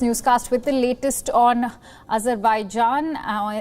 Newscast with the latest on Azerbaijan.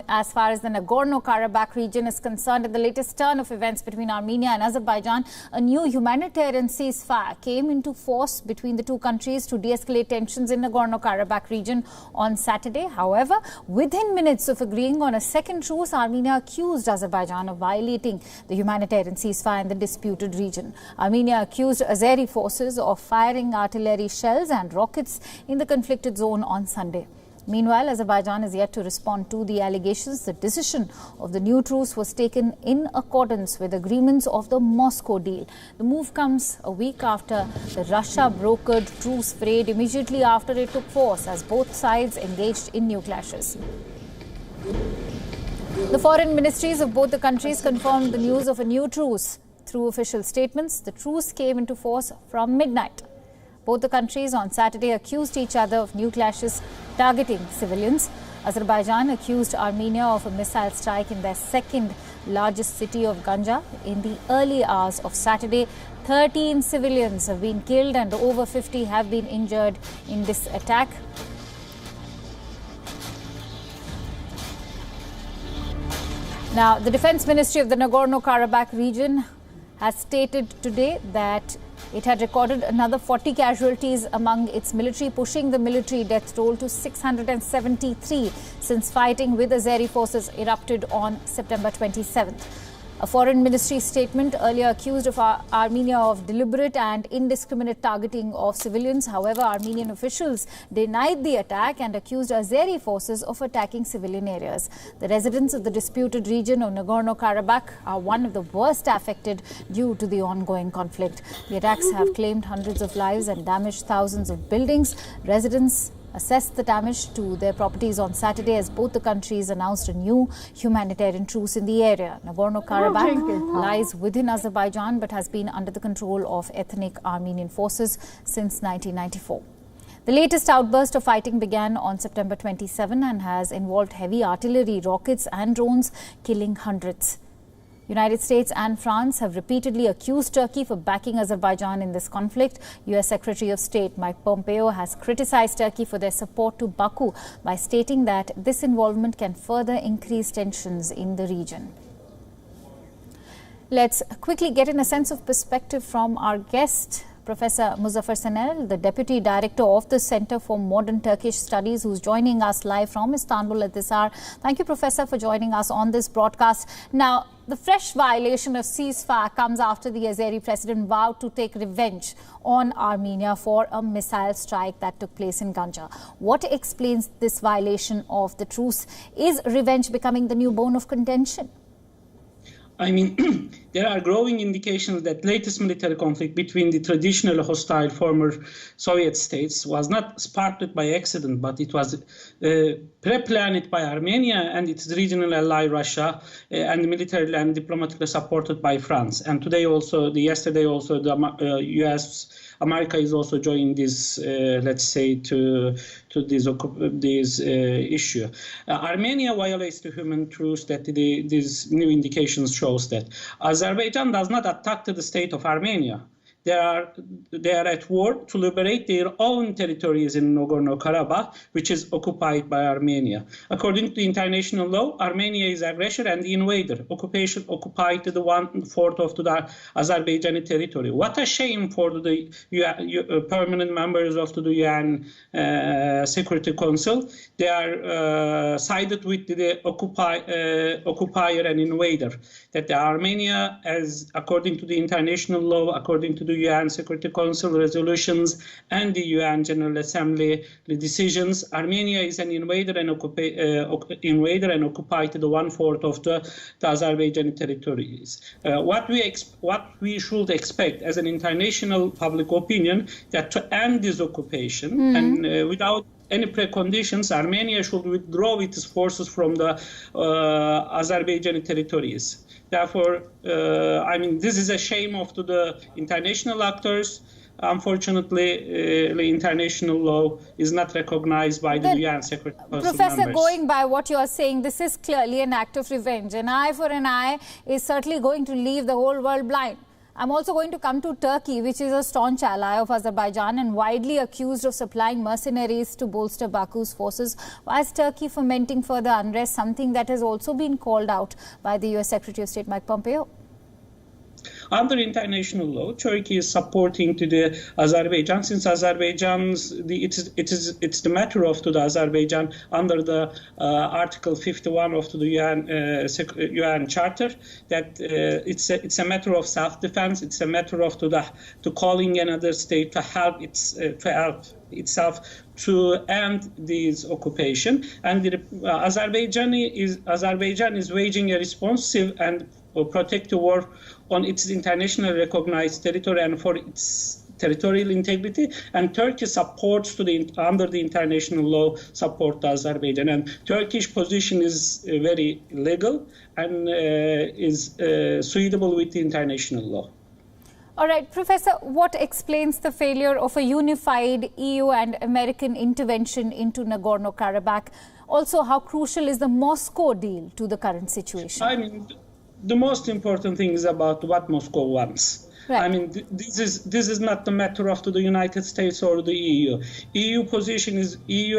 As far as the Nagorno-Karabakh region is concerned, at the latest turn of events between Armenia and Azerbaijan, a new humanitarian ceasefire came into force between the two countries to de-escalate tensions in Nagorno-Karabakh region on Saturday. However, within minutes of agreeing on a second truce, Armenia accused Azerbaijan of violating the humanitarian ceasefire in the disputed region. Armenia accused Azeri forces of firing artillery shells and rockets in the conflicted zone on Sunday. Meanwhile, Azerbaijan is yet to respond to the allegations. The decision of the new truce was taken in accordance with agreements of the Moscow deal. The move comes a week after the Russia-brokered truce frayed immediately after it took force, as both sides engaged in new clashes. The foreign ministries of both the countries confirmed the news of a new truce through official statements. The truce came into force from midnight. Both the countries on Saturday accused each other of new clashes targeting civilians. Azerbaijan accused Armenia of a missile strike in their second largest city of Ganja. In the early hours of Saturday, 13 civilians have been killed and over 50 have been injured in this attack. Now, the Defense Ministry of the Nagorno-Karabakh region has stated today that it had recorded another 40 casualties among its military, pushing the military death toll to 673 since fighting with Azeri forces erupted on September 27th. A foreign ministry statement earlier accused of Armenia of deliberate and indiscriminate targeting of civilians. However, Armenian officials denied the attack and accused Azeri forces of attacking civilian areas. The residents of the disputed region of Nagorno-Karabakh are one of the worst affected due to the ongoing conflict. The attacks have claimed hundreds of lives and damaged thousands of buildings. Residents assessed the damage to their properties on Saturday as both the countries announced a new humanitarian truce in the area. Nagorno-Karabakh lies within Azerbaijan but has been under the control of ethnic Armenian forces since 1994. The latest outburst of fighting began on September 27 and has involved heavy artillery, rockets and drones, killing hundreds. United States and France have repeatedly accused Turkey for backing Azerbaijan in this conflict. U.S. Secretary of State Mike Pompeo has criticized Turkey for their support to Baku by stating that this involvement can further increase tensions in the region. Let's quickly get in a sense of perspective from our guest, Professor Muzaffar Sanel, the Deputy Director of the Center for Modern Turkish Studies, who's joining us live from Istanbul at this hour. Thank you, Professor, for joining us on this broadcast. Now, the fresh violation of ceasefire comes after the Azeri president vowed to take revenge on Armenia for a missile strike that took place in Ganja. What explains this violation of the truce? Is revenge becoming the new bone of contention? I mean, there are growing indications that latest military conflict between the traditional hostile former Soviet states was not sparked by accident, but it was pre-planned by Armenia and its regional ally Russia, and militarily and diplomatically supported by France. And today also, yesterday also, the America is also joining this, let's say, to this issue. Armenia violates the human truce that these new indications shows that Azerbaijan does not attack the state of Armenia. They are at war to liberate their own territories in Nagorno-Karabakh, which is occupied by Armenia. According to international law, Armenia is aggressor and invader. Occupation occupied the 1/4 of the Azerbaijani territory. What a shame for the permanent members of the UN Security Council. They are sided with the occupier and invader. That the Armenia, as according to the international law, according to the UN Security Council resolutions and the UN General Assembly decisions, Armenia is an invader and occupied the 1/4 of the Azerbaijani territories. What we should expect as an international public opinion, that to end this occupation and without any preconditions, Armenia should withdraw its forces from the Azerbaijani territories. Therefore, I mean, this is a shame of the international actors. Unfortunately, the international law is not recognized by the UN Security Council Professor, members. Going by what you are saying, this is clearly an act of revenge. An eye for an eye is certainly going to leave the whole world blind. I'm also going to come to Turkey, which is a staunch ally of Azerbaijan and widely accused of supplying mercenaries to bolster Baku's forces. Why is Turkey fomenting further unrest, something that has also been called out by the US Secretary of State Mike Pompeo? Under international law, Turkey is supporting to the Azerbaijan, since it's the matter of to the Azerbaijan under the Article 51 of the UN Charter that it's a matter of self-defense. It's a matter of to calling another state to help itself to end this occupation, and Azerbaijan is waging a responsive and protective war on its internationally recognized territory and for its territorial integrity, and Turkey supports under the international law support Azerbaijan, and Turkish position is very legal and is suitable with the international law. All right, Professor, what explains the failure of a unified EU and American intervention into Nagorno-Karabakh? Also, how crucial is the Moscow deal to the current situation? I mean, the most important thing is about what Moscow wants. Right. I mean, this is not the matter of the United States or the EU. EU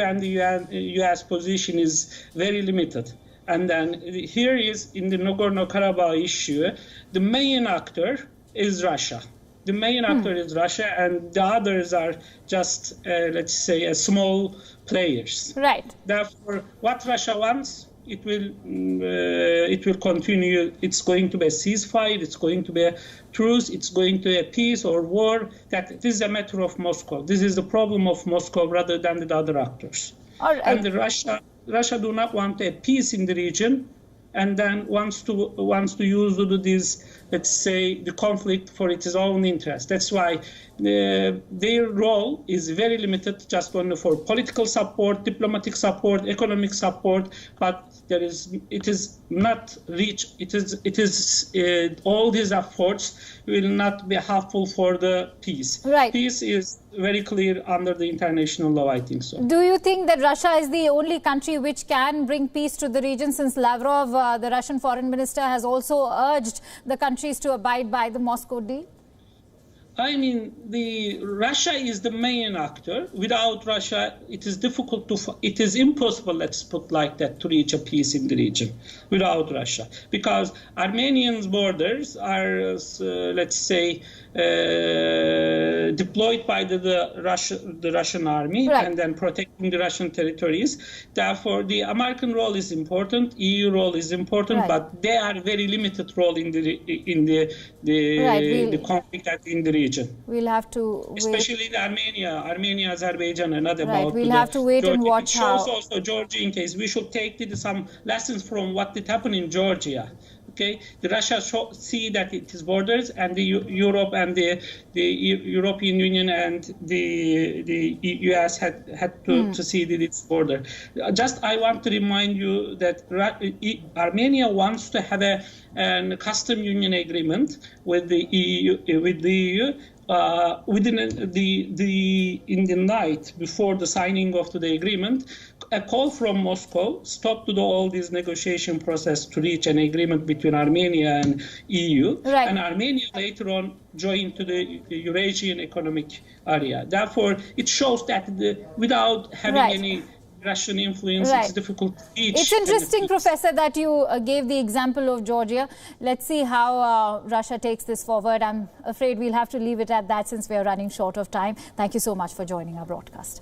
and the US position is very limited. And then here is in the Nagorno-Karabakh issue, the main actor is Russia. The main actor is Russia, and the others are just, let's say, small players. Right. Therefore, what Russia wants, it will continue. It's going to be a ceasefire. It's going to be a truce. It's going to be a peace or war. That this is a matter of Moscow. This is the problem of Moscow rather than the other actors. All right. And Russia do not want a peace in the region, and then wants to use this, let's say, the conflict for its own interest. That's why their role is very limited, just only for political support, diplomatic support, economic support. But it is not reach. It is all these efforts will not be helpful for the peace. Right. Peace is very clear under the international law, I think so. Do you think that Russia is the only country which can bring peace to the region, since Lavrov, the Russian foreign minister, has also urged the countries to abide by the Moscow deal? I mean, Russia is the main actor. Without Russia, it is it is impossible, let's put like that, to reach a peace in the region without Russia. Because Armenians' borders are, let's say, deployed by the Russian army, right, and then protecting the Russian territories. Therefore, the American role is important, EU role is important, right, but they are very limited role in the conflict in the region. We'll have to especially the Armenia-Azerbaijan, and not about. We'll have to wait and watch how. It shows also Georgia in case we should take some lessons from what did happen in Georgia. Okay, the Russia see that it is borders, and the Europe and the European Union and the US had to see that it's border. Just I want to remind you that Armenia wants to have a custom union agreement with the EU. In the night before the signing of the agreement, a call from Moscow stopped all this negotiation process to reach an agreement between Armenia and EU. Right. And Armenia later on joined to the Eurasian Economic Area. Therefore, it shows that without having any Russian influence, it's difficult to reach. It's interesting, Professor, that you gave the example of Georgia. Let's see how Russia takes this forward. I'm afraid we'll have to leave it at that since we are running short of time. Thank you so much for joining our broadcast.